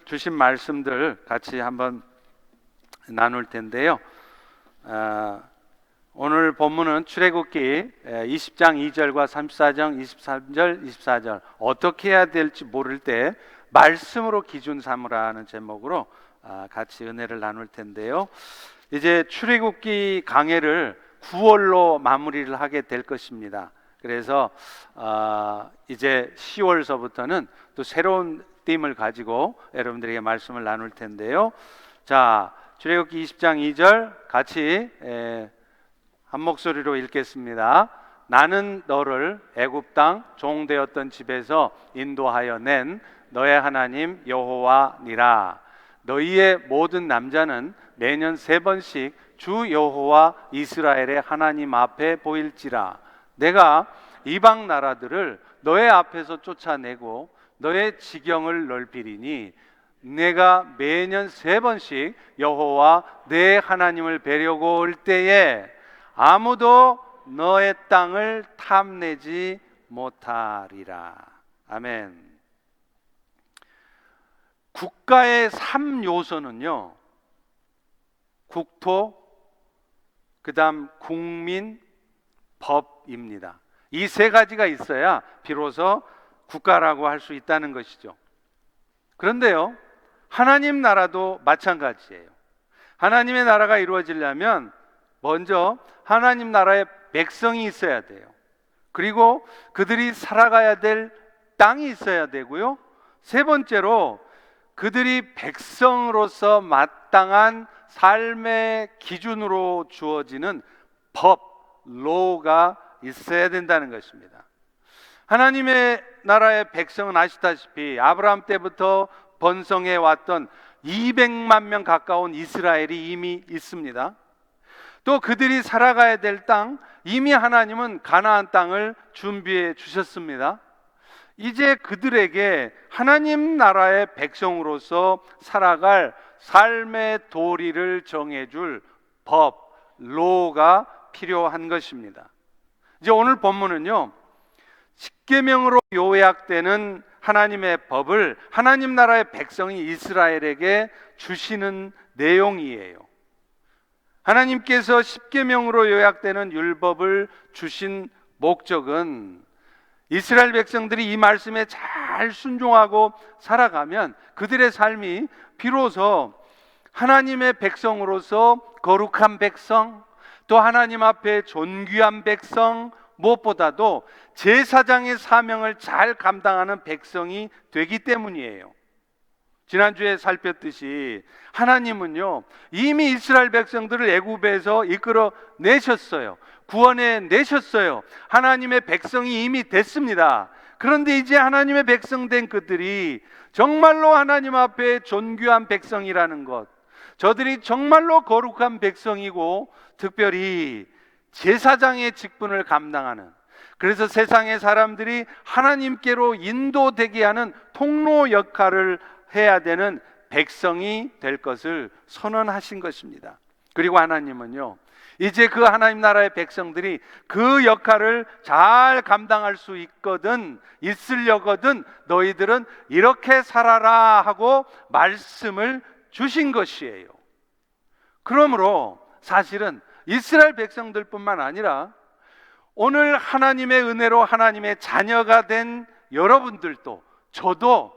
주신 말씀들 같이 한번 나눌 텐데요. 오늘 본문은 출애굽기 20장 2절과 34장 23절 24절 어떻게 해야 될지 모를 때 말씀으로 기준 삼으라는 제목으로 같이 은혜를 나눌 텐데요. 이제 출애굽기 강해를 9월로 마무리를 하게 될 것입니다. 그래서 이제 10월서부터는 또 새로운 팀을 가지고 여러분들에게 말씀을 나눌 텐데요. 자, 출애굽기 20장 2절 같이 한 목소리로 읽겠습니다. 나는 너를 애굽 땅 종되었던 집에서 인도하여 낸 너의 하나님 여호와니라. 너희의 모든 남자는 매년 3번씩 주 여호와 이스라엘의 하나님 앞에 보일지라. 내가 이방 나라들을 너의 앞에서 쫓아내고 너의 지경을 넓히리니 내가 매년 3번씩 여호와 내 하나님을 뵈려고 올 때에 아무도 너의 땅을 탐내지 못하리라. 아멘. 국가의 3요소는요, 국토, 그 다음 국민, 법입니다. 이 3가지가 있어야 비로소 국가라고 할 수 있다는 것이죠. 그런데요, 하나님 나라도 마찬가지예요. 하나님의 나라가 이루어지려면 먼저 하나님 나라의 백성이 있어야 돼요. 그리고 그들이 살아가야 될 땅이 있어야 되고요. 3번째로 그들이 백성으로서 마땅한 삶의 기준으로 주어지는 법, 로가 있어야 된다는 것입니다. 하나님의 나라의 백성은 아시다시피 아브라함 때부터 번성해 왔던 200만 명 가까운 이스라엘이 이미 있습니다. 또 그들이 살아가야 될 땅, 이미 하나님은 가나안 땅을 준비해 주셨습니다. 이제 그들에게 하나님 나라의 백성으로서 살아갈 삶의 도리를 정해줄 법, 로가 필요한 것입니다. 이제 오늘 본문은요, 십계명으로 요약되는 하나님의 법을 하나님 나라의 백성이 이스라엘에게 주시는 내용이에요. 하나님께서 십계명으로 요약되는 율법을 주신 목적은 이스라엘 백성들이 이 말씀에 잘 순종하고 살아가면 그들의 삶이 비로소 하나님의 백성으로서 거룩한 백성, 또 하나님 앞에 존귀한 백성, 무엇보다도 제사장의 사명을 잘 감당하는 백성이 되기 때문이에요. 지난주에 살폈듯이 하나님은요, 이미 이스라엘 백성들을 애굽에서 이끌어 내셨어요. 구원해 내셨어요. 하나님의 백성이 이미 됐습니다. 그런데 이제 하나님의 백성 된 그들이 정말로 하나님 앞에 존귀한 백성이라는 것, 저들이 정말로 거룩한 백성이고 특별히 제사장의 직분을 감당하는, 그래서 세상의 사람들이 하나님께로 인도되게 하는 통로 역할을 해야 되는 백성이 될 것을 선언하신 것입니다. 그리고 하나님은요, 이제 그 하나님 나라의 백성들이 그 역할을 잘 감당할 수 있으려거든 너희들은 이렇게 살아라 하고 말씀을 주신 것이에요. 그러므로 사실은 이스라엘 백성들뿐만 아니라 오늘 하나님의 은혜로 하나님의 자녀가 된 여러분들도, 저도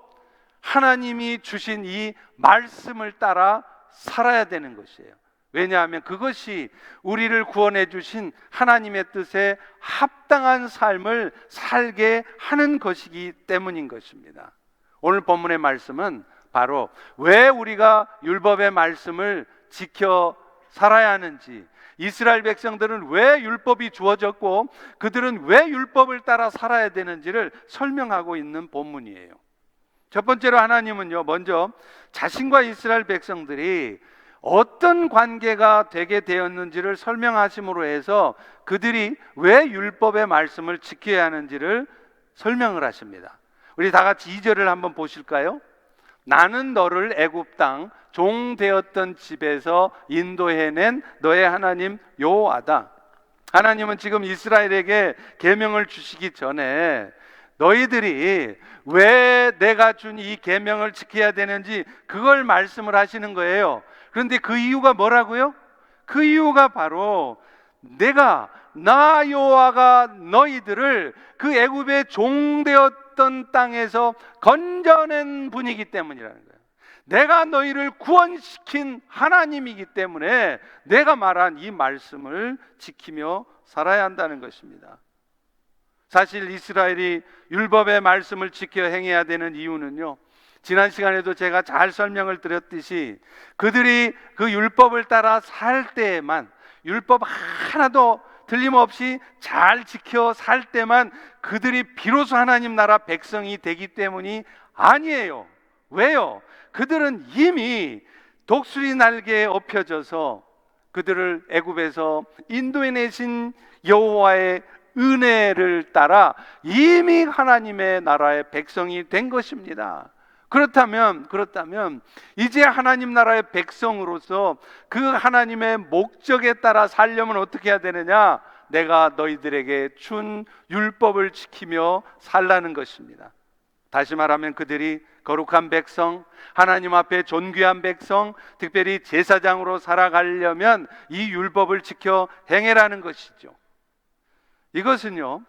하나님이 주신 이 말씀을 따라 살아야 되는 것이에요. 왜냐하면 그것이 우리를 구원해 주신 하나님의 뜻에 합당한 삶을 살게 하는 것이기 때문인 것입니다. 오늘 본문의 말씀은 바로 왜 우리가 율법의 말씀을 지켜 살아야 하는지, 이스라엘 백성들은 왜 율법이 주어졌고 그들은 왜 율법을 따라 살아야 되는지를 설명하고 있는 본문이에요. 첫 번째로 하나님은요, 먼저 자신과 이스라엘 백성들이 어떤 관계가 되게 되었는지를 설명하심으로 해서 그들이 왜 율법의 말씀을 지켜야 하는지를 설명을 하십니다. 우리 다 같이 2절을 한번 보실까요? 나는 너를 애굽 땅 종 되었던 집에서 인도해낸 너의 하나님 여호와다. 하나님은 지금 이스라엘에게 계명을 주시기 전에 너희들이 왜 내가 준 이 계명을 지켜야 되는지 그걸 말씀을 하시는 거예요. 그런데 그 이유가 뭐라고요? 그 이유가 바로 나 여호와가 너희들을 그 애굽의 종되었던 땅에서 건져낸 분이기 때문이라는 거예요. 내가 너희를 구원시킨 하나님이기 때문에 내가 말한 이 말씀을 지키며 살아야 한다는 것입니다. 사실 이스라엘이 율법의 말씀을 지켜 행해야 되는 이유는요, 지난 시간에도 제가 잘 설명을 드렸듯이 그들이 그 율법을 따라 살 때에만, 율법 하나도 틀림없이 잘 지켜 살 때만 그들이 비로소 하나님 나라 백성이 되기 때문이 아니에요. 왜요? 그들은 이미 독수리 날개에 업혀져서 그들을 애굽에서 인도해 내신 여호와의 은혜를 따라 이미 하나님의 나라의 백성이 된 것입니다. 그렇다면 이제 하나님 나라의 백성으로서 그 하나님의 목적에 따라 살려면 어떻게 해야 되느냐? 내가 너희들에게 준 율법을 지키며 살라는 것입니다. 다시 말하면 그들이 거룩한 백성, 하나님 앞에 존귀한 백성, 특별히 제사장으로 살아가려면 이 율법을 지켜 행해라는 것이죠. 이것은요,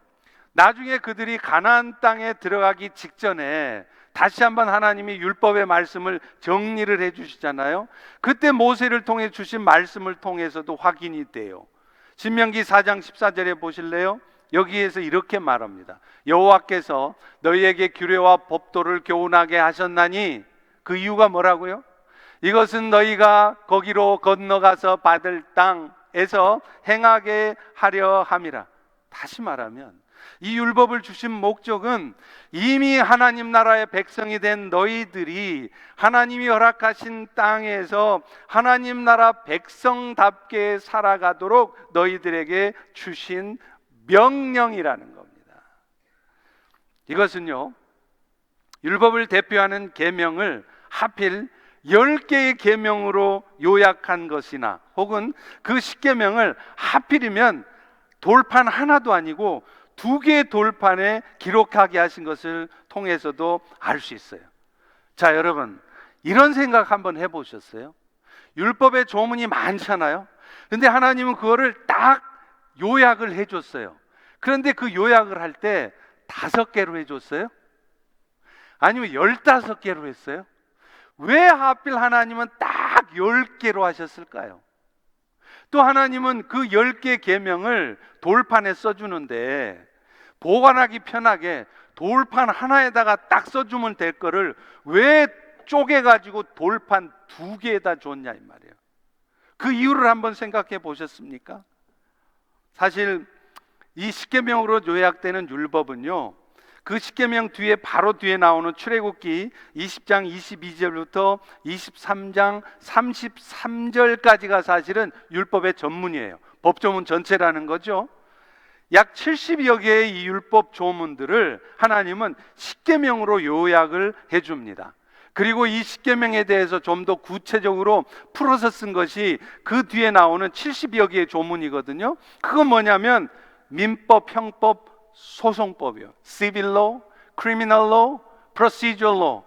나중에 그들이 가나안 땅에 들어가기 직전에 다시 한번 하나님이 율법의 말씀을 정리를 해주시잖아요. 그때 모세를 통해 주신 말씀을 통해서도 확인이 돼요. 신명기 4장 14절에 보실래요? 여기에서 이렇게 말합니다. 여호와께서 너희에게 규례와 법도를 교훈하게 하셨나니, 그 이유가 뭐라고요? 이것은 너희가 거기로 건너가서 받을 땅에서 행하게 하려 함이라. 다시 말하면 이 율법을 주신 목적은 이미 하나님 나라의 백성이 된 너희들이 하나님이 허락하신 땅에서 하나님 나라 백성답게 살아가도록 너희들에게 주신 명령이라는 겁니다. 이것은요, 율법을 대표하는 계명을 하필 10개의 계명으로 요약한 것이나, 혹은 그 10계명을 하필이면 돌판 하나도 아니고 2개의 돌판에 기록하게 하신 것을 통해서도 알 수 있어요. 자, 여러분, 이런 생각 한번 해보셨어요? 율법의 조문이 많잖아요. 근데 하나님은 그거를 딱 요약을 해줬어요. 그런데 그 요약을 할 때 5개로 해줬어요? 아니면 15개로 했어요? 왜 하필 하나님은 딱 10개로 하셨을까요? 또 하나님은 그 10개 계명을 돌판에 써주는데 보관하기 편하게 돌판 하나에다가 딱 써주면 될 거를 왜 쪼개가지고 돌판 2개에다 줬냐 이 말이에요. 그 이유를 한번 생각해 보셨습니까? 사실 이 십계명으로 요약되는 율법은요, 그 십계명 뒤에 바로 뒤에 나오는 출애굽기 20장 22절부터 23장 33절까지가 사실은 율법의 전문이에요. 법조문 전체라는 거죠. 약 70여 개의 이 율법 조문들을 하나님은 십계명으로 요약을 해줍니다. 그리고 이 십계명에 대해서 좀 더 구체적으로 풀어서 쓴 것이 그 뒤에 나오는 70여 개의 조문이거든요. 그건 뭐냐면 민법, 형법, 소송법이요. Civil Law, Criminal Law, Procedural Law.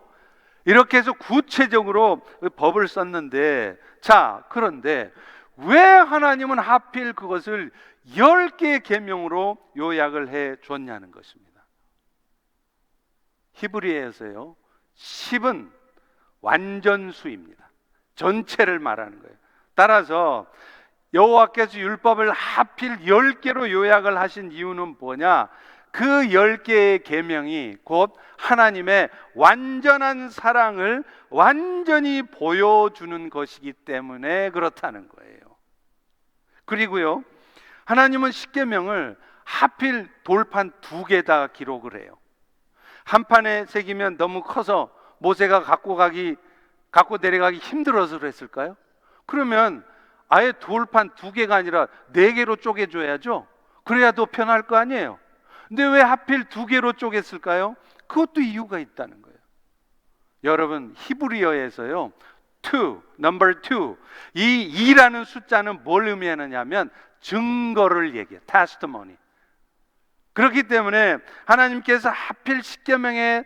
이렇게 해서 구체적으로 법을 썼는데, 자, 그런데 왜 하나님은 하필 그것을 10개의 계명으로 요약을 해 줬냐는 것입니다. 히브리어에서요, 10은 완전수입니다. 전체를 말하는 거예요. 따라서 여호와께서 율법을 하필 10개로 요약을 하신 이유는 뭐냐? 그 10개의 계명이 곧 하나님의 완전한 사랑을 완전히 보여주는 것이기 때문에 그렇다는 거예요. 그리고요, 하나님은 십계명을 하필 돌판 2개다 기록을 해요. 한 판에 새기면 너무 커서 모세가 갖고 내려가기 힘들어서 그랬을까요? 그러면 아예 돌판 2개가 아니라 4개로 쪼개줘야죠. 그래야 더 편할 거 아니에요. 근데 왜 하필 2개로 쪼갰을까요? 그것도 이유가 있다는 거예요. 여러분, 히브리어에서요, number 2, 이 2라는 숫자는 뭘 의미하느냐면 증거를 얘기해요. testimony. 그렇기 때문에 하나님께서 하필 십계명의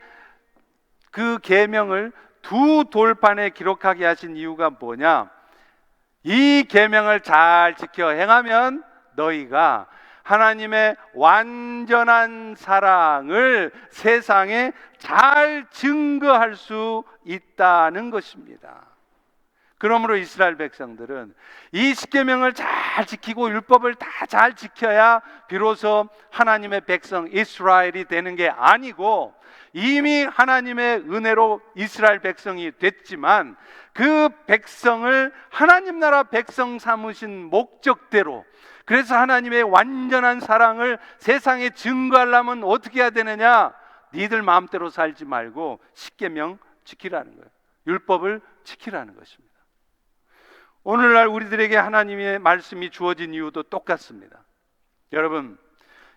그 계명을 두 돌판에 기록하게 하신 이유가 뭐냐? 이 계명을 잘 지켜 행하면 너희가 하나님의 완전한 사랑을 세상에 잘 증거할 수 있다는 것입니다. 그러므로 이스라엘 백성들은 이 십계명을 잘 지키고 율법을 다 잘 지켜야 비로소 하나님의 백성 이스라엘이 되는 게 아니고, 이미 하나님의 은혜로 이스라엘 백성이 됐지만 그 백성을 하나님 나라 백성 삼으신 목적대로, 그래서 하나님의 완전한 사랑을 세상에 증거하려면 어떻게 해야 되느냐? 니들 마음대로 살지 말고 십계명 지키라는 거예요. 율법을 지키라는 것입니다. 오늘날 우리들에게 하나님의 말씀이 주어진 이유도 똑같습니다. 여러분,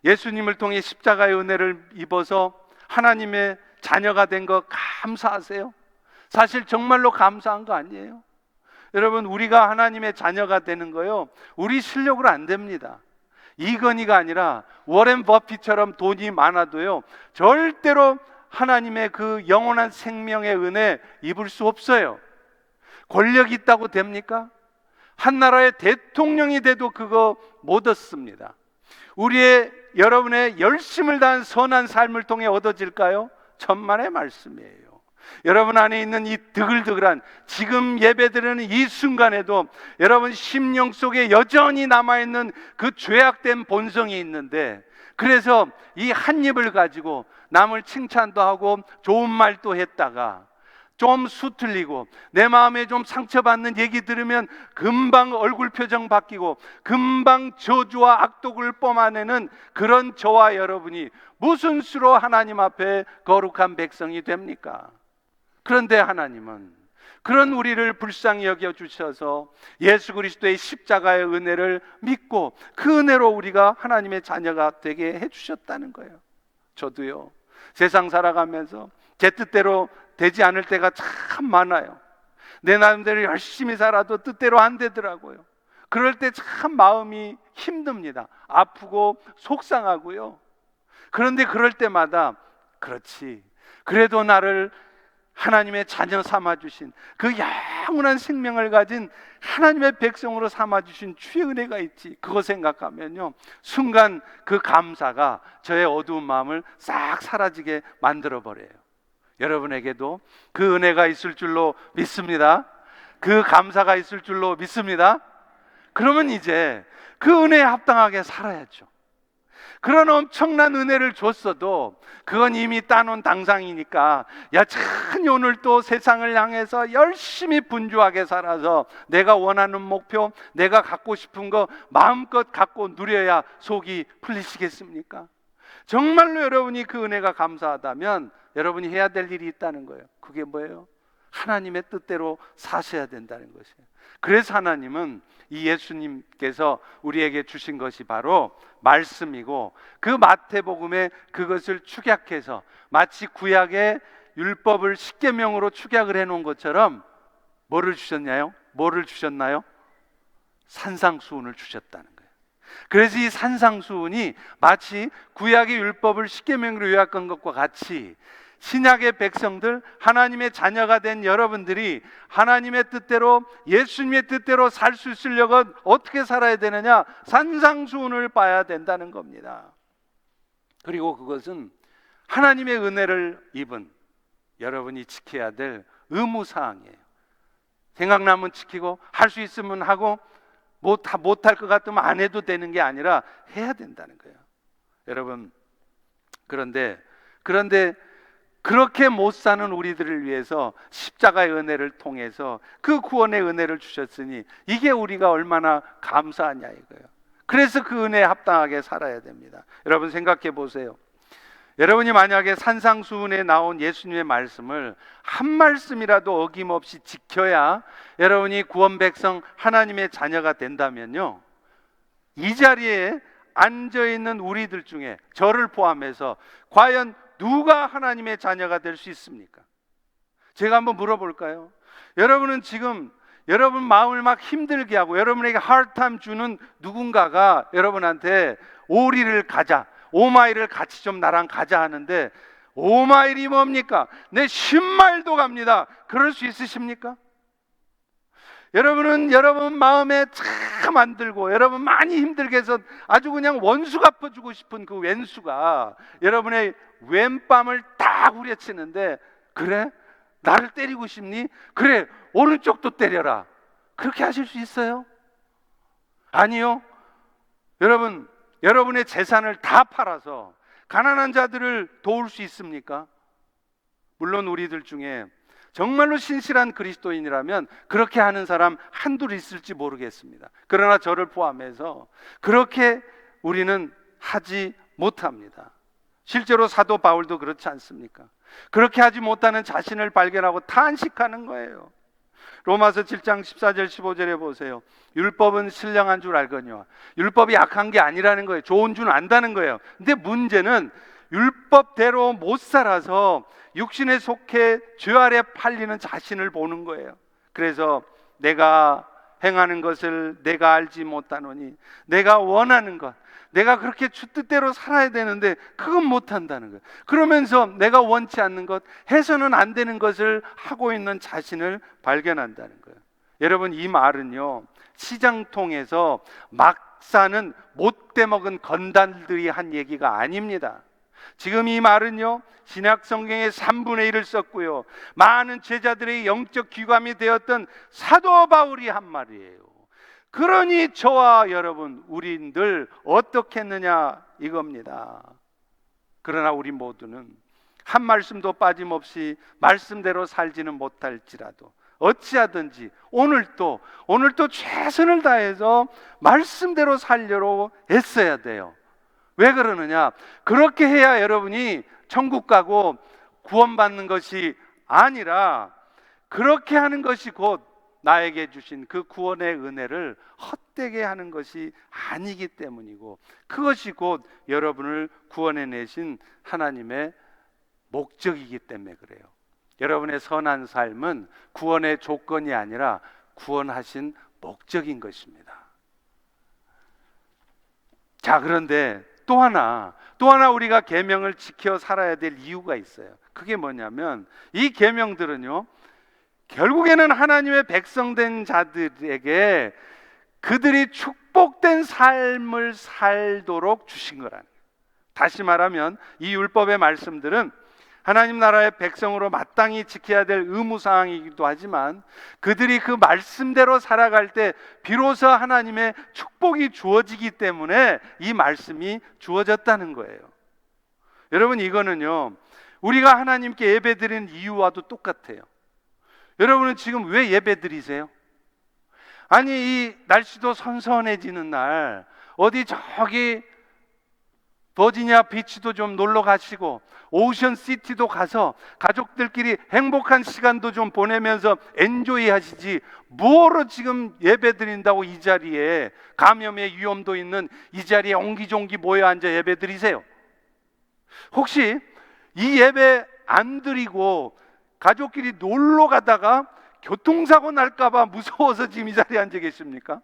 예수님을 통해 십자가의 은혜를 입어서 하나님의 자녀가 된 거 감사하세요? 사실 정말로 감사한 거 아니에요? 여러분, 우리가 하나님의 자녀가 되는 거요, 우리 실력으로 안 됩니다. 이건희가 아니라 워렌 버핏처럼 돈이 많아도요, 절대로 하나님의 그 영원한 생명의 은혜 입을 수 없어요. 권력이 있다고 됩니까? 한 나라의 대통령이 돼도 그거 못 얻습니다. 여러분의 열심을 다한 선한 삶을 통해 얻어질까요? 천만의 말씀이에요. 여러분 안에 있는 이 드글드글한 지금 예배드리는 이 순간에도 여러분 심령 속에 여전히 남아있는 그 죄악된 본성이 있는데, 그래서 이 한 입을 가지고 남을 칭찬도 하고 좋은 말도 했다가 좀 수틀리고 내 마음에 좀 상처받는 얘기 들으면 금방 얼굴 표정 바뀌고 금방 저주와 악독을 뿜어내는 그런 저와 여러분이 무슨 수로 하나님 앞에 거룩한 백성이 됩니까? 그런데 하나님은 그런 우리를 불쌍히 여겨주셔서 예수 그리스도의 십자가의 은혜를 믿고 그 은혜로 우리가 하나님의 자녀가 되게 해주셨다는 거예요. 저도요, 세상 살아가면서 제 뜻대로 되지 않을 때가 참 많아요. 내 나름대로 열심히 살아도 뜻대로 안 되더라고요. 그럴 때 참 마음이 힘듭니다. 아프고 속상하고요. 그런데 그럴 때마다 그렇지, 그래도 나를 하나님의 자녀 삼아주신 그 영원한 생명을 가진 하나님의 백성으로 삼아주신 주의 은혜가 있지, 그거 생각하면요, 순간 그 감사가 저의 어두운 마음을 싹 사라지게 만들어버려요. 여러분에게도 그 은혜가 있을 줄로 믿습니다. 그 감사가 있을 줄로 믿습니다. 그러면 이제 그 은혜에 합당하게 살아야죠. 그런 엄청난 은혜를 줬어도 그건 이미 따놓은 당상이니까 여전히 오늘 또 세상을 향해서 열심히 분주하게 살아서 내가 원하는 목표, 내가 갖고 싶은 거 마음껏 갖고 누려야 속이 풀리시겠습니까? 정말로 여러분이 그 은혜가 감사하다면 여러분이 해야 될 일이 있다는 거예요. 그게 뭐예요? 하나님의 뜻대로 사셔야 된다는 것이에요. 그래서 하나님은 이 예수님께서 우리에게 주신 것이 바로 말씀이고, 그 마태복음에 그것을 축약해서 마치 구약의 율법을 십계명으로 축약을 해놓은 것처럼 뭐를 주셨나요? 뭐를 주셨나요? 산상수훈을 주셨다는 거예요. 그래서 이 산상수훈이 마치 구약의 율법을 십계명으로 요약한 것과 같이 신약의 백성들, 하나님의 자녀가 된 여러분들이 하나님의 뜻대로, 예수님의 뜻대로 살 수 있으려면 어떻게 살아야 되느냐? 산상수훈을 봐야 된다는 겁니다. 그리고 그것은 하나님의 은혜를 입은 여러분이 지켜야 될 의무사항이에요. 생각나면 지키고 할 수 있으면 하고 못할 것 같으면 안 해도 되는 게 아니라 해야 된다는 거예요. 여러분, 그런데 그렇게 못 사는 우리들을 위해서 십자가의 은혜를 통해서 그 구원의 은혜를 주셨으니 이게 우리가 얼마나 감사하냐 이거예요. 그래서 그 은혜에 합당하게 살아야 됩니다. 여러분 생각해 보세요. 여러분이 만약에 산상수훈에 나온 예수님의 말씀을 한 말씀이라도 어김없이 지켜야 여러분이 구원 백성 하나님의 자녀가 된다면요, 이 자리에 앉아있는 우리들 중에 저를 포함해서 과연 누가 하나님의 자녀가 될 수 있습니까? 제가 한번 물어볼까요? 여러분은 지금 여러분 마음을 막 힘들게 하고 여러분에게 hard time 주는 누군가가 여러분한테 오리를 가자, 5마일을 같이 좀 나랑 가자 하는데 5마일이 뭡니까? 내 10마일도 갑니다. 그럴 수 있으십니까? 여러분은 여러분 마음에 참 안 들고 여러분 많이 힘들게 해서 아주 그냥 원수 갚아주고 싶은 그 왼수가 여러분의 왼뺨을 딱 후려치는데, 그래? 나를 때리고 싶니? 그래, 오른쪽도 때려라. 그렇게 하실 수 있어요? 아니요. 여러분, 여러분의 재산을 다 팔아서 가난한 자들을 도울 수 있습니까? 물론 우리들 중에 정말로 신실한 그리스도인이라면 그렇게 하는 사람 한둘 있을지 모르겠습니다. 그러나 저를 포함해서 그렇게 우리는 하지 못합니다. 실제로 사도 바울도 그렇지 않습니까? 그렇게 하지 못하는 자신을 발견하고 탄식하는 거예요. 로마서 7장 14절 15절에 보세요. 율법은 신령한 줄 알거니와. 율법이 약한 게 아니라는 거예요. 좋은 줄 안다는 거예요. 근데 문제는 율법대로 못 살아서 육신에 속해 죄 아래 팔리는 자신을 보는 거예요. 그래서 내가 행하는 것을 내가 알지 못하노니 내가 원하는 것, 내가 그렇게 주 뜻대로 살아야 되는데 그건 못한다는 거예요. 그러면서 내가 원치 않는 것, 해서는 안 되는 것을 하고 있는 자신을 발견한다는 거예요. 여러분, 이 말은요, 시장통에서 막 사는 못돼 먹은 건달들이 한 얘기가 아닙니다. 지금 이 말은요, 신약 성경의 3분의 1을 썼고요, 많은 제자들의 영적 귀감이 되었던 사도 바울이 한 말이에요. 그러니 저와 여러분, 우리들 어떻게 했느냐 이겁니다. 그러나 우리 모두는 한 말씀도 빠짐없이 말씀대로 살지는 못할지라도 어찌하든지 오늘도 최선을 다해서 말씀대로 살려고 애써야 돼요. 왜 그러느냐? 그렇게 해야 여러분이 천국 가고 구원받는 것이 아니라, 그렇게 하는 것이 곧 나에게 주신 그 구원의 은혜를 헛되게 하는 것이 아니기 때문이고, 그것이 곧 여러분을 구원해 내신 하나님의 목적이기 때문에 그래요. 여러분의 선한 삶은 구원의 조건이 아니라 구원하신 목적인 것입니다. 자, 그런데 또 하나 우리가 계명을 지켜 살아야 될 이유가 있어요. 그게 뭐냐면, 이 계명들은요, 결국에는 하나님의 백성된 자들에게 그들이 축복된 삶을 살도록 주신 거라는 거예요. 다시 말하면 이 율법의 말씀들은 하나님 나라의 백성으로 마땅히 지켜야 될 의무사항이기도 하지만, 그들이 그 말씀대로 살아갈 때 비로소 하나님의 축복이 주어지기 때문에 이 말씀이 주어졌다는 거예요. 여러분, 이거는요, 우리가 하나님께 예배드리는 이유와도 똑같아요. 여러분은 지금 왜 예배드리세요? 아니, 이 날씨도 선선해지는 날 어디 저기 버지니아 비치도 좀 놀러 가시고 오션 시티도 가서 가족들끼리 행복한 시간도 좀 보내면서 엔조이 하시지, 뭐로 지금 예배 드린다고 이 자리에, 감염의 위험도 있는 이 자리에 옹기종기 모여 앉아 예배 드리세요? 혹시 이 예배 안 드리고 가족끼리 놀러 가다가 교통사고 날까봐 무서워서 지금 이 자리에 앉아 계십니까?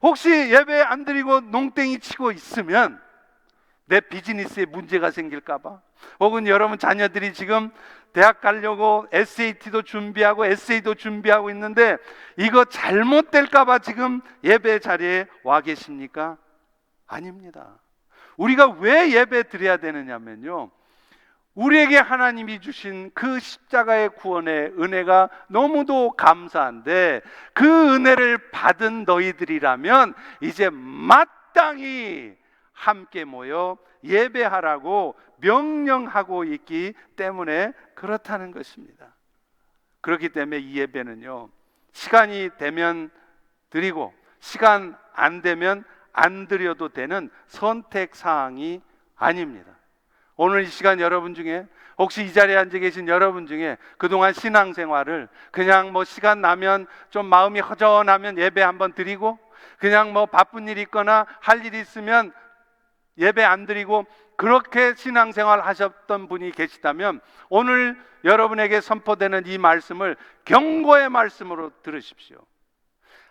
혹시 예배 안 드리고 농땡이 치고 있으면 내 비즈니스에 문제가 생길까봐, 혹은 여러분 자녀들이 지금 대학 가려고 SAT도 준비하고 에세이도 준비하고 있는데 이거 잘못될까봐 지금 예배 자리에 와 계십니까? 아닙니다. 우리가 왜 예배 드려야 되느냐면요, 우리에게 하나님이 주신 그 십자가의 구원의 은혜가 너무도 감사한데, 그 은혜를 받은 너희들이라면 이제 마땅히 함께 모여 예배하라고 명령하고 있기 때문에 그렇다는 것입니다. 그렇기 때문에 이 예배는요, 시간이 되면 드리고 시간 안 되면 안 드려도 되는 선택사항이 아닙니다. 오늘 이 시간 여러분 중에, 혹시 이 자리에 앉아 계신 여러분 중에 그동안 신앙생활을 그냥 뭐 시간 나면 좀 마음이 허전하면 예배 한번 드리고, 그냥 뭐 바쁜 일 있거나 할 일 있으면 예배 안 드리고 그렇게 신앙생활 하셨던 분이 계시다면 오늘 여러분에게 선포되는 이 말씀을 경고의 말씀으로 들으십시오.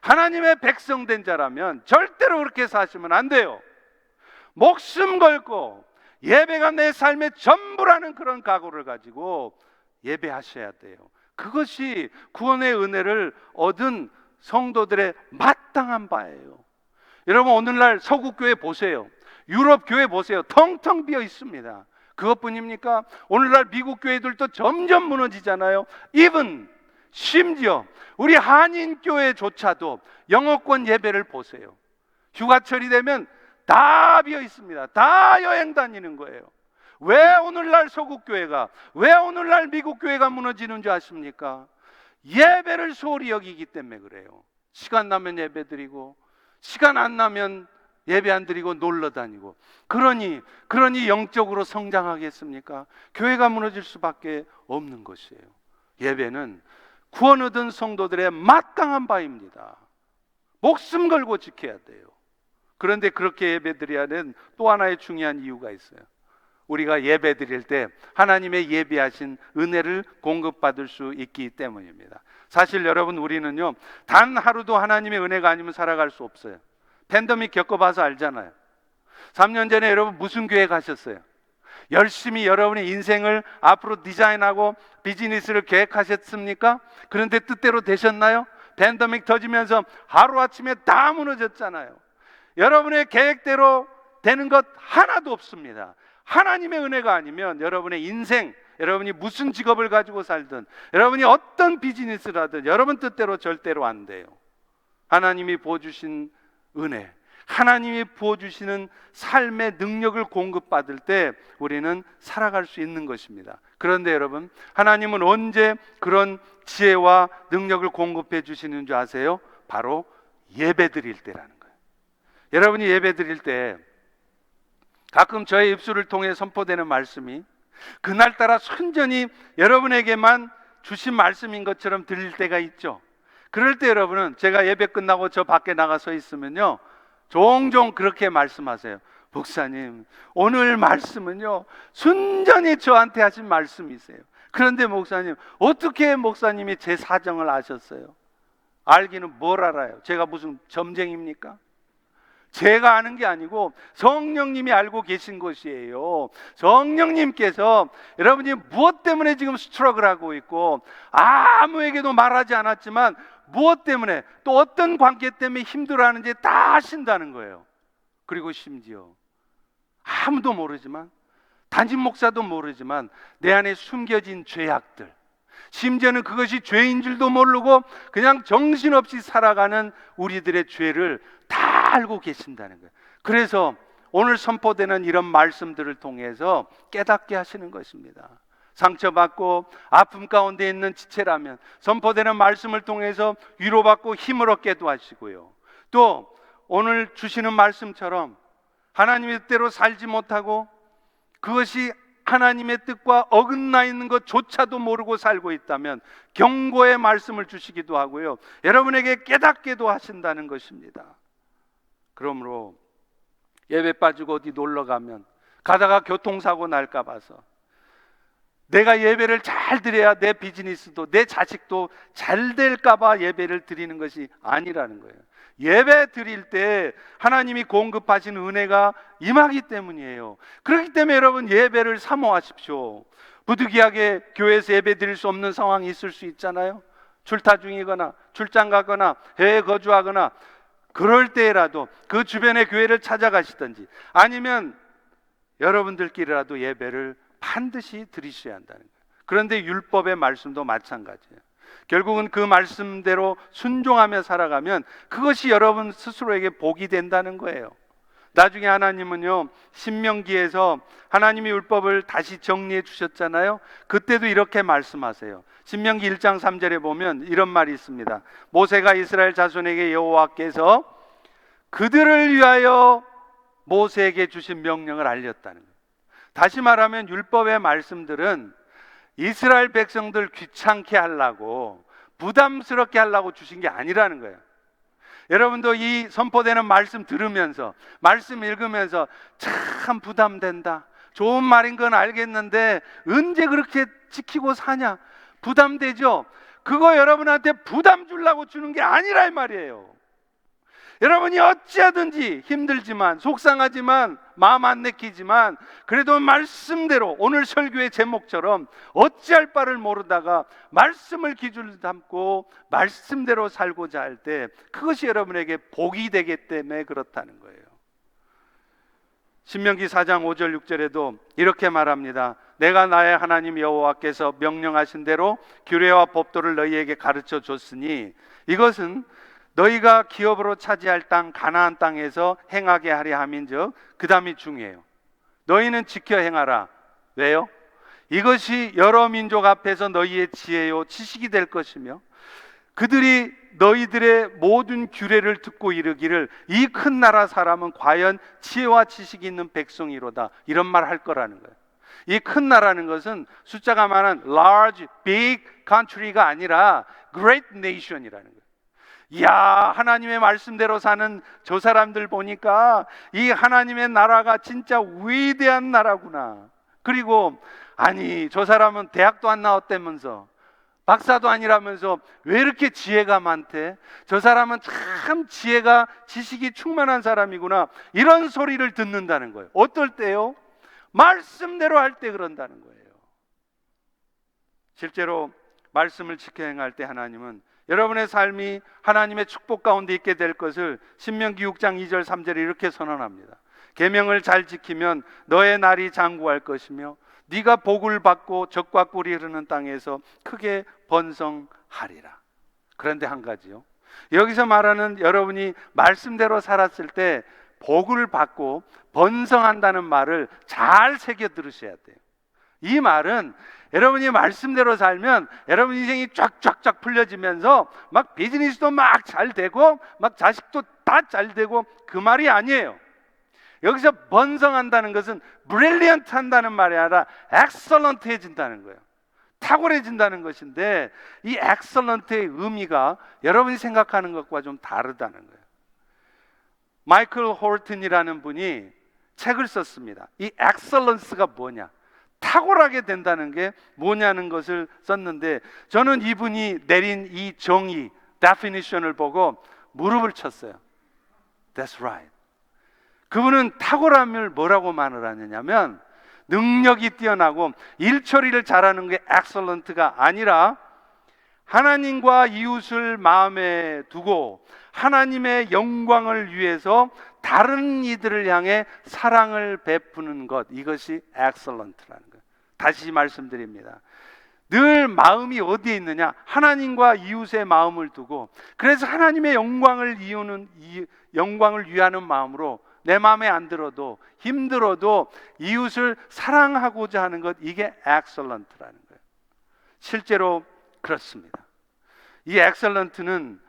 하나님의 백성된 자라면 절대로 그렇게 사시면 안 돼요. 목숨 걸고 예배가 내 삶의 전부라는 그런 각오를 가지고 예배하셔야 돼요. 그것이 구원의 은혜를 얻은 성도들의 마땅한 바예요. 여러분, 오늘날 서구교회 보세요. 유럽 교회 보세요. 텅텅 비어 있습니다. 그것뿐입니까? 오늘날 미국 교회들도 점점 무너지잖아요. 심지어 우리 한인교회조차도 영어권 예배를 보세요. 휴가철이 되면 다 비어 있습니다. 다 여행 다니는 거예요. 왜 오늘날 서구교회가, 왜 오늘날 미국교회가 무너지는 줄 아십니까? 예배를 소홀히 여기기 때문에 그래요. 시간 나면 예배 드리고, 시간 안 나면 예배 안 드리고 놀러 다니고, 그러니 영적으로 성장하겠습니까? 교회가 무너질 수밖에 없는 것이에요. 예배는 구원 얻은 성도들의 마땅한 바입니다. 목숨 걸고 지켜야 돼요. 그런데 그렇게 예배 드려야 하는 또 하나의 중요한 이유가 있어요. 우리가 예배 드릴 때 하나님의 예비하신 은혜를 공급받을 수 있기 때문입니다. 사실 여러분, 우리는요, 단 하루도 하나님의 은혜가 아니면 살아갈 수 없어요. 팬데믹 겪어봐서 알잖아요. 3년 전에 여러분 무슨 교회 가셨어요? 열심히 여러분의 인생을 앞으로 디자인하고 비즈니스를 계획하셨습니까? 그런데 뜻대로 되셨나요? 팬데믹 터지면서 하루아침에 다 무너졌잖아요. 여러분의 계획대로 되는 것 하나도 없습니다. 하나님의 은혜가 아니면 여러분의 인생, 여러분이 무슨 직업을 가지고 살든, 여러분이 어떤 비즈니스를 하든 여러분 뜻대로 절대로 안 돼요. 하나님이 부어주신 은혜, 하나님이 부어주시는 삶의 능력을 공급받을 때 우리는 살아갈 수 있는 것입니다. 그런데 여러분, 하나님은 언제 그런 지혜와 능력을 공급해 주시는 줄 아세요? 바로 예배 드릴 때라는 거예요. 여러분이 예배 드릴 때 가끔 저의 입술을 통해 선포되는 말씀이 그날따라 순전히 여러분에게만 주신 말씀인 것처럼 들릴 때가 있죠. 그럴 때 여러분은, 제가 예배 끝나고 저 밖에 나가 서 있으면요, 종종 그렇게 말씀하세요. 목사님, 오늘 말씀은요, 순전히 저한테 하신 말씀이세요. 그런데 목사님, 어떻게 목사님이 제 사정을 아셨어요? 알기는 뭘 알아요? 제가 무슨 점쟁입니까? 제가 아는 게 아니고 성령님이 알고 계신 것이에요. 성령님께서 여러분이 무엇 때문에 지금 스트러글하고 있고, 아무에게도 말하지 않았지만 무엇 때문에, 또 어떤 관계 때문에 힘들어하는지 다 아신다는 거예요. 그리고 심지어 아무도 모르지만, 담임 목사도 모르지만 내 안에 숨겨진 죄악들, 심지어는 그것이 죄인 줄도 모르고 그냥 정신없이 살아가는 우리들의 죄를 다 알고 계신다는 거예요. 그래서 오늘 선포되는 이런 말씀들을 통해서 깨닫게 하시는 것입니다. 상처받고 아픔 가운데 있는 지체라면 선포되는 말씀을 통해서 위로받고 힘을 얻게도 하시고요, 또 오늘 주시는 말씀처럼 하나님의 뜻대로 살지 못하고 그것이 하나님의 뜻과 어긋나 있는 것조차도 모르고 살고 있다면 경고의 말씀을 주시기도 하고요, 여러분에게 깨닫게도 하신다는 것입니다. 그러므로 예배 빠지고 어디 놀러 가면 가다가 교통사고 날까 봐서 내가 예배를 잘 드려야 내 비즈니스도 내 자식도 잘 될까 봐 예배를 드리는 것이 아니라는 거예요. 예배 드릴 때 하나님이 공급하신 은혜가 임하기 때문이에요. 그렇기 때문에 여러분, 예배를 사모하십시오. 부득이하게 교회에서 예배 드릴 수 없는 상황이 있을 수 있잖아요. 출타 중이거나 출장 가거나 해외 거주하거나, 그럴 때라도 그 주변의 교회를 찾아가시든지 아니면 여러분들끼리라도 예배를 반드시 드리셔야 한다는 거예요. 그런데 율법의 말씀도 마찬가지예요. 결국은 그 말씀대로 순종하며 살아가면 그것이 여러분 스스로에게 복이 된다는 거예요. 나중에 하나님은요, 신명기에서 하나님이 율법을 다시 정리해 주셨잖아요. 그때도 이렇게 말씀하세요. 신명기 1장 3절에 보면 이런 말이 있습니다. 모세가 이스라엘 자손에게 여호와께서 그들을 위하여 모세에게 주신 명령을 알렸다는 거예요. 다시 말하면 율법의 말씀들은 이스라엘 백성들 귀찮게 하려고, 부담스럽게 하려고 주신 게 아니라는 거예요. 여러분도 이 선포되는 말씀 들으면서, 말씀 읽으면서 참 부담된다, 좋은 말인 건 알겠는데 언제 그렇게 지키고 사냐, 부담되죠? 그거 여러분한테 부담 주려고 주는 게 아니라 이 말이에요. 여러분이 어찌하든지 힘들지만 속상하지만 마음 안 내키지만 그래도 말씀대로 오늘 설교의 제목처럼 어찌할 바를 모르다가 말씀을 기준으로 삼고 말씀대로 살고자 할 때 그것이 여러분에게 복이 되기 때문에 그렇다는 거예요. 신명기 4장 5절 6절에도 이렇게 말합니다. 내가 나의 하나님 여호와께서 명령하신 대로 규례와 법도를 너희에게 가르쳐 줬으니 이것은 너희가 기업으로 차지할 땅 가나안 땅에서 행하게 하려 함인즉 그 다음이 중요해요. 너희는 지켜 행하라. 왜요? 이것이 여러 민족 앞에서 너희의 지혜요 지식이 될 것이며 그들이 너희들의 모든 규례를 듣고 이르기를 이 큰 나라 사람은 과연 지혜와 지식이 있는 백성이로다, 이런 말 할 거라는 거예요. 이 큰 나라는 것은 숫자가 많은 large, big country가 아니라 great nation이라는 거예요. 이야, 하나님의 말씀대로 사는 저 사람들 보니까 이 하나님의 나라가 진짜 위대한 나라구나. 그리고 아니, 저 사람은 대학도 안 나왔다면서, 박사도 아니라면서 왜 이렇게 지혜가 많대? 저 사람은 참 지혜가, 지식이 충만한 사람이구나, 이런 소리를 듣는다는 거예요. 어떨 때요? 말씀대로 할 때 그런다는 거예요. 실제로 말씀을 지켜 행할 때 하나님은 여러분의 삶이 하나님의 축복 가운데 있게 될 것을 신명기 6장 2절 3절에 이렇게 선언합니다. 계명을 잘 지키면 너의 날이 장구할 것이며 네가 복을 받고 적과 꿀이 흐르는 땅에서 크게 번성하리라. 그런데 한 가지요, 여기서 말하는 여러분이 말씀대로 살았을 때 복을 받고 번성한다는 말을 잘 새겨 들으셔야 돼요. 이 말은 여러분이 말씀대로 살면 여러분 인생이 쫙쫙쫙 풀려지면서 막 비즈니스도 막 잘 되고 막 자식도 다 잘 되고 그 말이 아니에요. 여기서 번성한다는 것은 브릴리언트 한다는 말이 아니라 엑설런트 해진다는 거예요. 탁월해진다는 것인데 이 엑설런트의 의미가 여러분이 생각하는 것과 좀 다르다는 거예요. 마이클 홀튼이라는 분이 책을 썼습니다. 이 엑설런스가 뭐냐, 탁월하게 된다는 게 뭐냐는 것을 썼는데 저는 이분이 내린 이 정의, definition을 보고 무릎을 쳤어요. That's right. 그분은 탁월함을 뭐라고 말을 하느냐면 능력이 뛰어나고 일처리를 잘하는 게 excellent가 아니라 하나님과 이웃을 마음에 두고 하나님의 영광을 위해서 다른 이들을 향해 사랑을 베푸는 것, 이것이 excellent라는 거예요. 다시 말씀드립니다. 늘 마음이 어디에 있느냐? 하나님과 이웃의 마음을 두고, 그래서 하나님의 영광을 위하는 마음으로 내 마음에 안 들어도 힘들어도 이웃을 사랑하고자 하는 것, 이게 excellent라는 거예요. 실제로 그렇습니다. 이 excellent는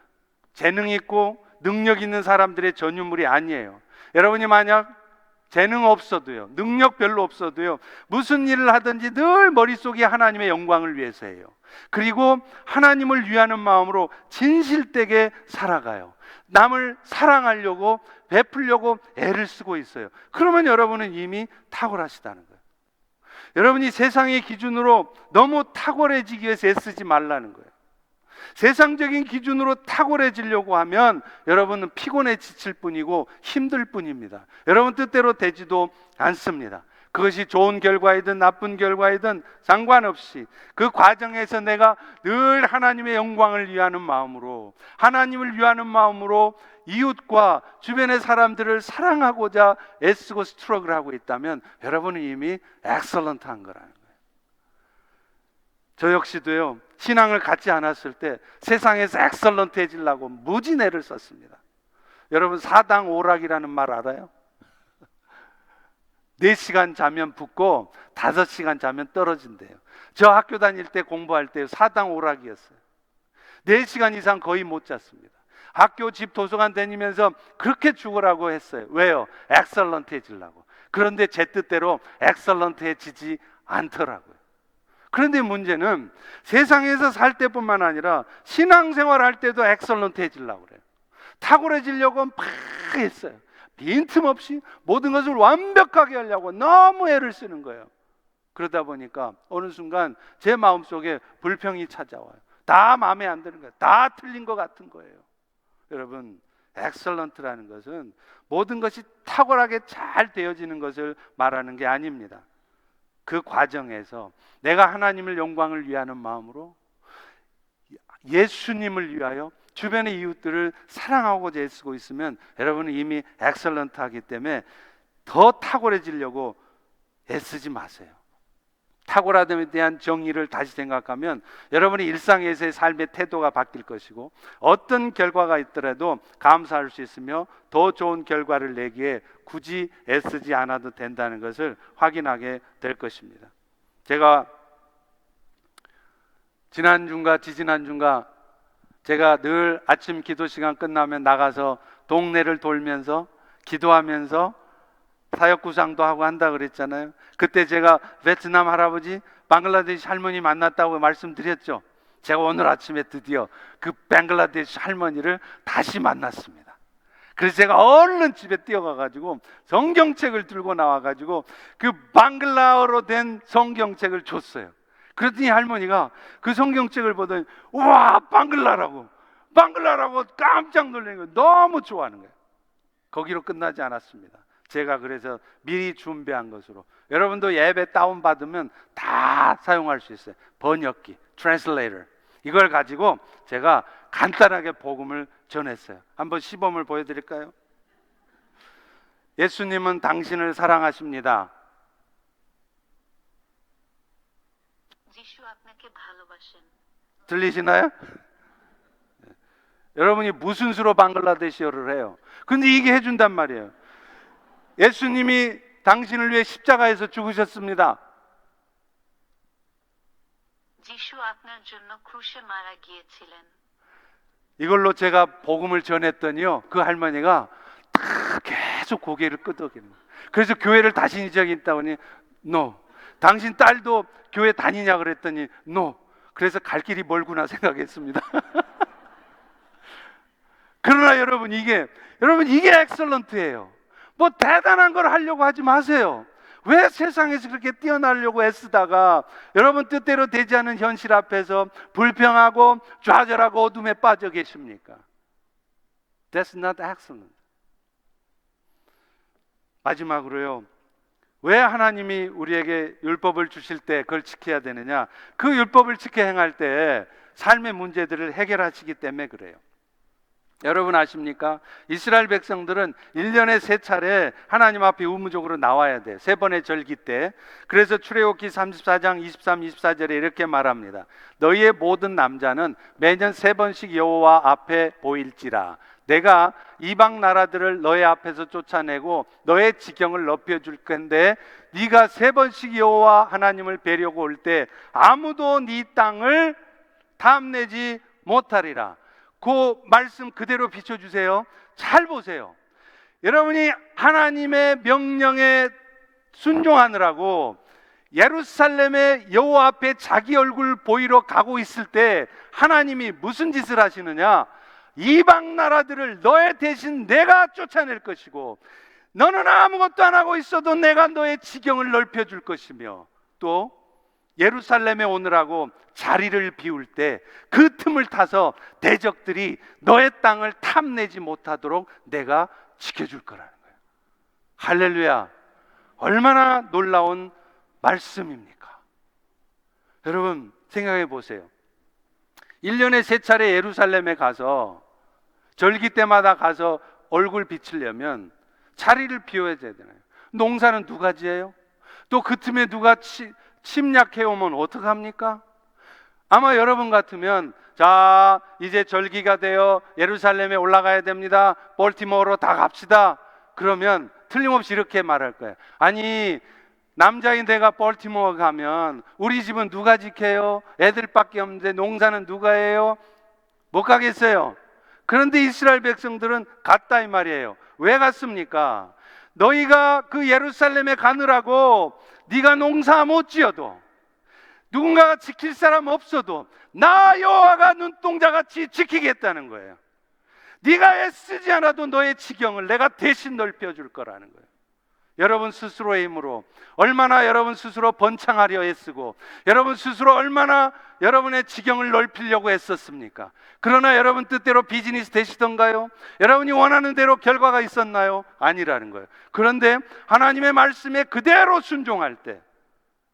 재능 있고 능력 있는 사람들의 전유물이 아니에요. 여러분이 만약 재능 없어도요, 능력 별로 없어도요, 무슨 일을 하든지 늘 머릿속이 하나님의 영광을 위해서 해요. 그리고 하나님을 위하는 마음으로 진실되게 살아가요. 남을 사랑하려고 베풀려고 애를 쓰고 있어요. 그러면 여러분은 이미 탁월하시다는 거예요. 여러분이 세상의 기준으로 너무 탁월해지기 위해서 애쓰지 말라는 거예요. 세상적인 기준으로 탁월해지려고 하면 여러분은 피곤해 지칠 뿐이고 힘들 뿐입니다. 여러분 뜻대로 되지도 않습니다. 그것이 좋은 결과이든 나쁜 결과이든 상관없이 그 과정에서 내가 늘 하나님의 영광을 위하는 마음으로, 하나님을 위하는 마음으로 이웃과 주변의 사람들을 사랑하고자 애쓰고 스트러글 하고 있다면 여러분은 이미 엑설런트한 거라는 거예요. 저 역시도요, 신앙을 갖지 않았을 때 세상에서 엑설런트해지려고 무진 애를 썼습니다. 여러분 사당 오락이라는 말 알아요? 4시간 자면 붙고 5시간 자면 떨어진대요. 저 학교 다닐 때 공부할 때 사당 오락이었어요. 4시간 이상 거의 못 잤습니다. 학교 집 도서관 다니면서 그렇게 죽으라고 했어요. 왜요? 엑설런트해지려고. 그런데 제 뜻대로 엑설런트해지지 않더라고요. 그런데 문제는 세상에서 살 때뿐만 아니라 신앙생활 할 때도 엑설런트해지려고 그래요. 탁월해지려고 막 했어요. 빈틈없이 모든 것을 완벽하게 하려고 너무 애를 쓰는 거예요. 그러다 보니까 어느 순간 제 마음속에 불평이 찾아와요. 다 마음에 안 드는 거예요. 다 틀린 것 같은 거예요. 여러분, 엑설런트라는 것은 모든 것이 탁월하게 잘 되어지는 것을 말하는 게 아닙니다. 그 과정에서 내가 하나님을 영광을 위하는 마음으로 예수님을 위하여 주변의 이웃들을 사랑하고자 애쓰고 있으면 여러분은 이미 엑설런트하기 때문에 더 탁월해지려고 애쓰지 마세요. 탁월함에 대한 정의를 다시 생각하면 여러분의 일상에서의 삶의 태도가 바뀔 것이고 어떤 결과가 있더라도 감사할 수 있으며 더 좋은 결과를 내기에 굳이 애쓰지 않아도 된다는 것을 확인하게 될 것입니다. 제가 지난주인가 지지난주인가 제가 늘 아침 기도 시간 끝나면 나가서 동네를 돌면서 기도하면서 사역구상도 하고 한다 그랬잖아요. 그때 제가 베트남 할아버지, 방글라데시 할머니 만났다고 말씀드렸죠. 제가 오늘 아침에 드디어 그 방글라데시 할머니를 다시 만났습니다. 그래서 제가 얼른 집에 뛰어가가지고 성경책을 들고 나와가지고 그 방글라어로 된 성경책을 줬어요. 그랬더니 할머니가 그 성경책을 보더니 우와 방글라라고 깜짝 놀란 거예요. 너무 좋아하는 거예요. 거기로 끝나지 않았습니다. 제가 그래서 미리 준비한 것으로 여러분도 예배 다운받으면 다 사용할 수 있어요. 번역기, 트랜슬레이터 이걸 가지고 제가 간단하게 복음을 전했어요. 한번 시범을 보여드릴까요? 예수님은 당신을 사랑하십니다. 들리시나요? 여러분이 무슨 수로 방글라데시어를 해요? 근데 이게 해준단 말이에요. 예수님이 당신을 위해 십자가에서 죽으셨습니다. 이걸로 제가 복음을 전했더니요, 그 할머니가 계속 고개를 끄덕이는 거예요. 그래서 교회를 다신 적이 있다고 하니 no. 당신 딸도 교회 다니냐 그랬더니 no. 그래서 갈 길이 멀구나 생각했습니다. 그러나 여러분 이게 엑설런트예요. 뭐 대단한 걸 하려고 하지 마세요. 왜 세상에서 그렇게 뛰어나려고 애쓰다가 여러분 뜻대로 되지 않은 현실 앞에서 불평하고 좌절하고 어둠에 빠져 계십니까? That's not excellent. 마지막으로요, 왜 하나님이 우리에게 율법을 주실 때 그걸 지켜야 되느냐? 그 율법을 지켜 행할 때 삶의 문제들을 해결하시기 때문에 그래요. 여러분 아십니까? 이스라엘 백성들은 1년에 3차례 하나님 앞에 의무적으로 나와야 돼. 3번의 절기 때. 그래서 출애굽기 34장 23, 24절에 이렇게 말합니다. 너희의 모든 남자는 매년 3번씩 여호와 앞에 보일지라. 내가 이방 나라들을 너의 앞에서 쫓아내고 너의 지경을 높여줄 건데 네가 3번씩 여호와 하나님을 뵈려고 올 때 아무도 네 땅을 탐내지 못하리라. 그 말씀 그대로 비춰주세요. 잘 보세요. 여러분이 하나님의 명령에 순종하느라고 예루살렘의 여호와 앞에 자기 얼굴 보이러 가고 있을 때 하나님이 무슨 짓을 하시느냐? 이방 나라들을 너의 대신 내가 쫓아낼 것이고 너는 아무것도 안 하고 있어도 내가 너의 지경을 넓혀줄 것이며 또 예루살렘에 오느라고 자리를 비울 때 그 틈을 타서 대적들이 너의 땅을 탐내지 못하도록 내가 지켜줄 거라는 거예요. 할렐루야. 얼마나 놀라운 말씀입니까? 여러분 생각해 보세요. 1년에 3차례 예루살렘에 가서 절기 때마다 가서 얼굴 비치려면 자리를 비워야 되잖아요. 농사는 누가 지어요? 또 그 틈에 누가 침략해 오면 어떡합니까? 아마 여러분 같으면 자 이제 절기가 되어 예루살렘에 올라가야 됩니다. 볼티모어로 다 갑시다. 그러면 틀림없이 이렇게 말할 거예요. 아니 남자인 내가 볼티모어 가면 우리 집은 누가 지켜요? 애들밖에 없는데 농사는 누가 해요? 못 가겠어요. 그런데 이스라엘 백성들은 갔다 이 말이에요. 왜 갔습니까? 너희가 그 예루살렘에 가느라고 네가 농사 못 지어도 누군가가 지킬 사람 없어도 나 여호와가 눈동자같이 지키겠다는 거예요. 네가 애쓰지 않아도 너의 지경을 내가 대신 넓혀줄 거라는 거예요. 여러분 스스로의 힘으로, 얼마나 여러분 스스로 번창하려 애쓰고, 여러분 스스로 얼마나 여러분의 지경을 넓히려고 애썼습니까? 그러나 여러분 뜻대로 비즈니스 되시던가요? 여러분이 원하는 대로 결과가 있었나요? 아니라는 거예요. 그런데 하나님의 말씀에 그대로 순종할 때,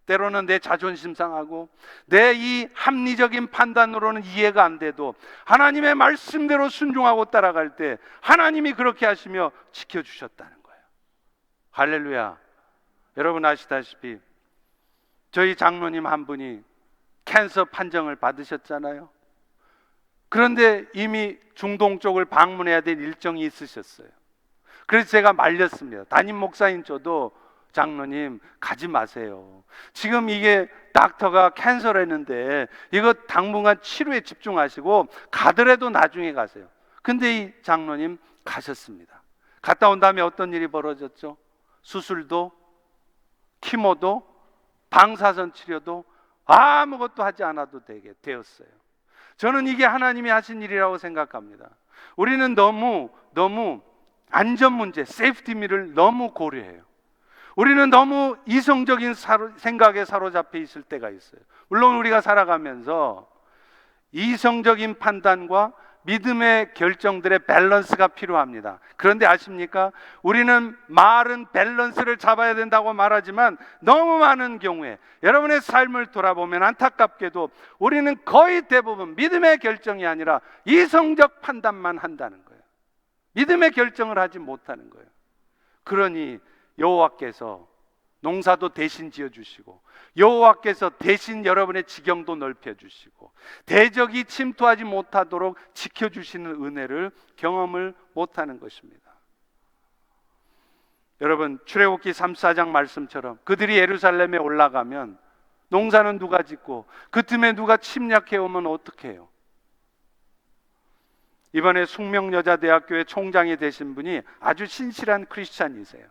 때로는 내 자존심 상하고 내 이 합리적인 판단으로는 이해가 안 돼도 하나님의 말씀대로 순종하고 따라갈 때 하나님이 그렇게 하시며 지켜주셨다는 거예요. 할렐루야. 여러분 아시다시피 저희 장로님 한 분이 캔서 판정을 받으셨잖아요. 그런데 이미 중동 쪽을 방문해야 될 일정이 있으셨어요. 그래서 제가 말렸습니다. 담임 목사인 저도 장로님 가지 마세요. 지금 이게 닥터가 캔서를 했는데 이거 당분간 치료에 집중하시고 가더라도 나중에 가세요. 근데 이 장로님 가셨습니다. 갔다 온 다음에 어떤 일이 벌어졌죠? 수술도 키모도 방사선 치료도 아무것도 하지 않아도 되게 되었어요. 저는 이게 하나님이 하신 일이라고 생각합니다. 우리는 너무 안전 문제, 세이프티미를 너무 고려해요. 우리는 너무 이성적인 생각에 사로잡혀 있을 때가 있어요. 물론 우리가 살아가면서 이성적인 판단과 믿음의 결정들의 밸런스가 필요합니다. 그런데 아십니까? 우리는 말은 밸런스를 잡아야 된다고 말하지만 너무 많은 경우에 여러분의 삶을 돌아보면 안타깝게도 우리는 거의 대부분 믿음의 결정이 아니라 이성적 판단만 한다는 거예요. 믿음의 결정을 하지 못하는 거예요. 그러니 여호와께서 농사도 대신 지어주시고 여호와께서 대신 여러분의 지경도 넓혀주시고 대적이 침투하지 못하도록 지켜주시는 은혜를 경험을 못하는 것입니다. 여러분 출애굽기 3, 4장 말씀처럼 그들이 예루살렘에 올라가면 농사는 누가 짓고 그 틈에 누가 침략해 오면 어떻게 해요? 이번에 숙명여자대학교의 총장이 되신 분이 아주 신실한 크리스찬이세요.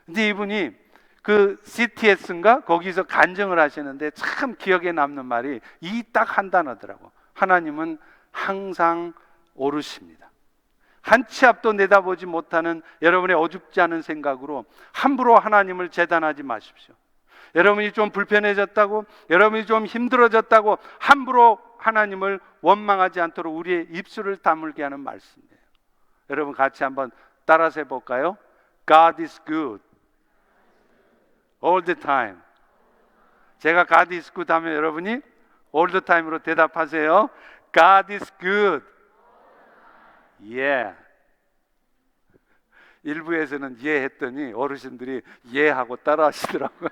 근데 이분이 그 CTS인가 거기서 간증을 하시는데 참 기억에 남는 말이 이 딱 한 단어더라고. 하나님은 항상 오르십니다. 한 치 앞도 내다보지 못하는 여러분의 어줍지 않은 생각으로 함부로 하나님을 재단하지 마십시오. 여러분이 좀 불편해졌다고, 여러분이 좀 힘들어졌다고 함부로 하나님을 원망하지 않도록 우리의 입술을 다물게 하는 말씀이에요. 여러분 같이 한번 따라서 해볼까요? God is good all the time. 제가 God is good 하면 여러분이 all the time으로 대답하세요. God is good. Yeah. 일부에서는 예 했더니 어르신들이 예 하고 따라 하시더라고요.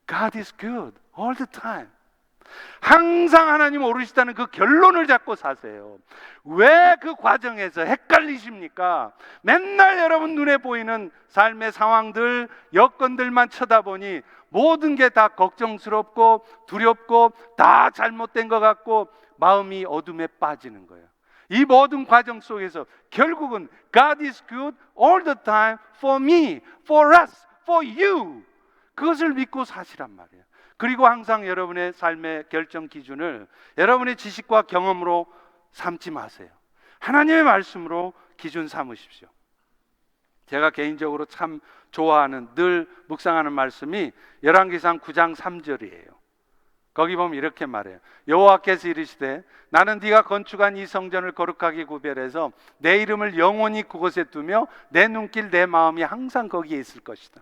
God is good all the time. 항상 하나님 오르시다는 그 결론을 잡고 사세요. 왜 그 과정에서 헷갈리십니까? 맨날 여러분 눈에 보이는 삶의 상황들, 여건들만 쳐다보니 모든 게 다 걱정스럽고 두렵고 다 잘못된 것 같고 마음이 어둠에 빠지는 거예요. 이 모든 과정 속에서 결국은 God is good all the time for me, for us, for you. 그것을 믿고 사시란 말이에요. 그리고 항상 여러분의 삶의 결정 기준을 여러분의 지식과 경험으로 삼지 마세요. 하나님의 말씀으로 기준 삼으십시오. 제가 개인적으로 참 좋아하는, 늘 묵상하는 말씀이 열왕기상 9장 3절이에요. 거기 보면 이렇게 말해요. 여호와께서 이르시되 나는 네가 건축한 이 성전을 거룩하게 구별해서 내 이름을 영원히 그곳에 두며 내 눈길 내 마음이 항상 거기에 있을 것이다.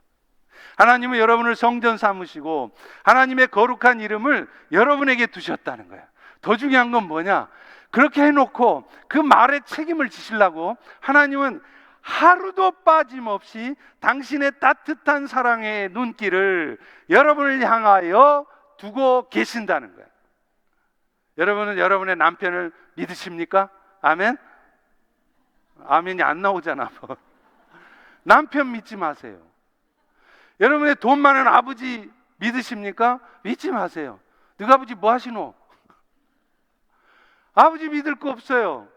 하나님은 여러분을 성전 삼으시고 하나님의 거룩한 이름을 여러분에게 두셨다는 거예요. 더 중요한 건 뭐냐? 그렇게 해놓고 그 말에 책임을 지시려고 하나님은 하루도 빠짐없이 당신의 따뜻한 사랑의 눈길을 여러분을 향하여 두고 계신다는 거예요. 여러분은 여러분의 남편을 믿으십니까? 아멘? 아멘이 안 나오잖아. 남편 믿지 마세요. 여러분의 돈 많은 아버지 믿으십니까? 믿지 마세요. 너희 아버지 뭐 하시노? 아버지 믿을 거 없어요.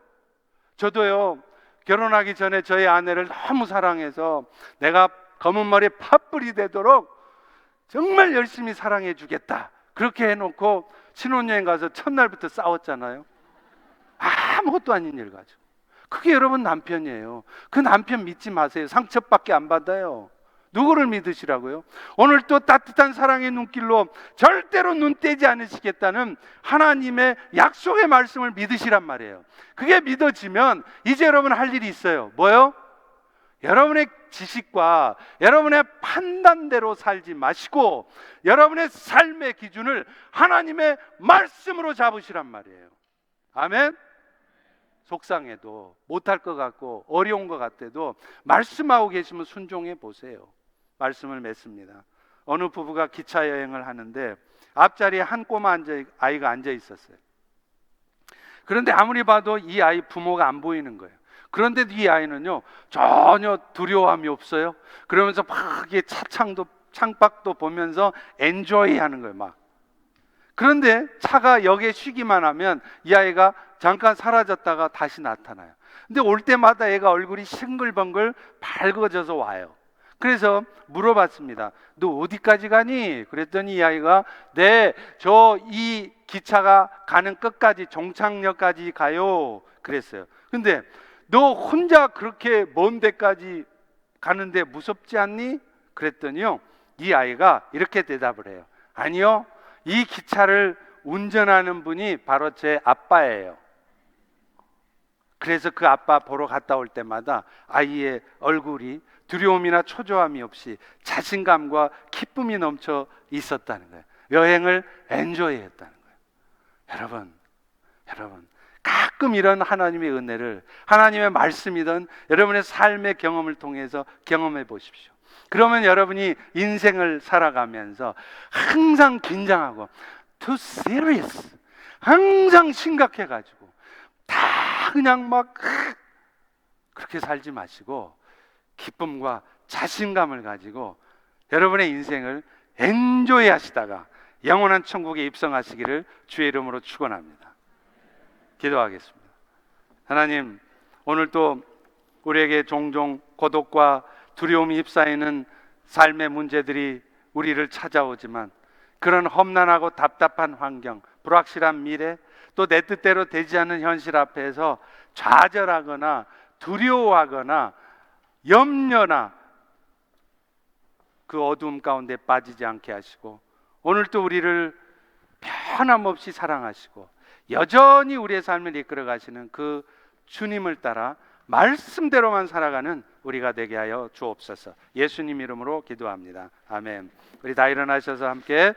저도요, 결혼하기 전에 저희 아내를 너무 사랑해서 내가 검은 머리에 팥불이 되도록 정말 열심히 사랑해 주겠다, 그렇게 해놓고 신혼여행 가서 첫날부터 싸웠잖아요. 아무것도 아닌 일 가지고. 그게 여러분 남편이에요. 그 남편 믿지 마세요. 상처밖에 안 받아요. 누구를 믿으시라고요? 오늘 또 따뜻한 사랑의 눈길로 절대로 눈 떼지 않으시겠다는 하나님의 약속의 말씀을 믿으시란 말이에요. 그게 믿어지면 이제 여러분 할 일이 있어요. 뭐요? 여러분의 지식과 여러분의 판단대로 살지 마시고 여러분의 삶의 기준을 하나님의 말씀으로 잡으시란 말이에요. 아멘? 속상해도 못할 것 같고 어려운 것 같아도 말씀하고 계시면 순종해 보세요. 말씀을 맺습니다. 어느 부부가 기차 여행을 하는데 앞자리에 한 꼬마 아이가 앉아 있었어요. 그런데 아무리 봐도 이 아이 부모가 안 보이는 거예요. 그런데 이 아이는요 전혀 두려움이 없어요. 그러면서 막 창밖도 보면서 엔조이 하는 거예요. 막. 그런데 차가 역에 쉬기만 하면 이 아이가 잠깐 사라졌다가 다시 나타나요. 근데 올 때마다 애가 얼굴이 싱글벙글 밝아져서 와요. 그래서 물어봤습니다. 너 어디까지 가니? 그랬더니 이 아이가 네, 저 이 기차가 가는 끝까지 종착역까지 가요. 그랬어요. 근데 너 혼자 그렇게 먼 데까지 가는데 무섭지 않니? 그랬더니요 이 아이가 이렇게 대답을 해요. 아니요, 이 기차를 운전하는 분이 바로 제 아빠예요. 그래서 그 아빠 보러 갔다 올 때마다 아이의 얼굴이 두려움이나 초조함이 없이 자신감과 기쁨이 넘쳐 있었다는 거예요. 여행을 엔조이 했다는 거예요. 여러분 가끔 이런 하나님의 은혜를 하나님의 말씀이든 여러분의 삶의 경험을 통해서 경험해 보십시오. 그러면 여러분이 인생을 살아가면서 항상 긴장하고 too serious, 항상 심각해가지고 다 그냥 막 그렇게 살지 마시고 기쁨과 자신감을 가지고 여러분의 인생을 엔조이 하시다가 영원한 천국에 입성하시기를 주의 이름으로 축원합니다. 기도하겠습니다. 하나님, 오늘 또 우리에게 종종 고독과 두려움이 휩싸이는 삶의 문제들이 우리를 찾아오지만 그런 험난하고 답답한 환경, 불확실한 미래, 또 내 뜻대로 되지 않는 현실 앞에서 좌절하거나 두려워하거나 염려나 그 어두움 가운데 빠지지 않게 하시고 오늘 또 우리를 변함없이 사랑하시고 여전히 우리의 삶을 이끌어 가시는 그 주님을 따라 말씀대로만 살아가는 우리가 되게 하여 주옵소서. 예수님 이름으로 기도합니다. 아멘. 우리 다 일어나셔서 함께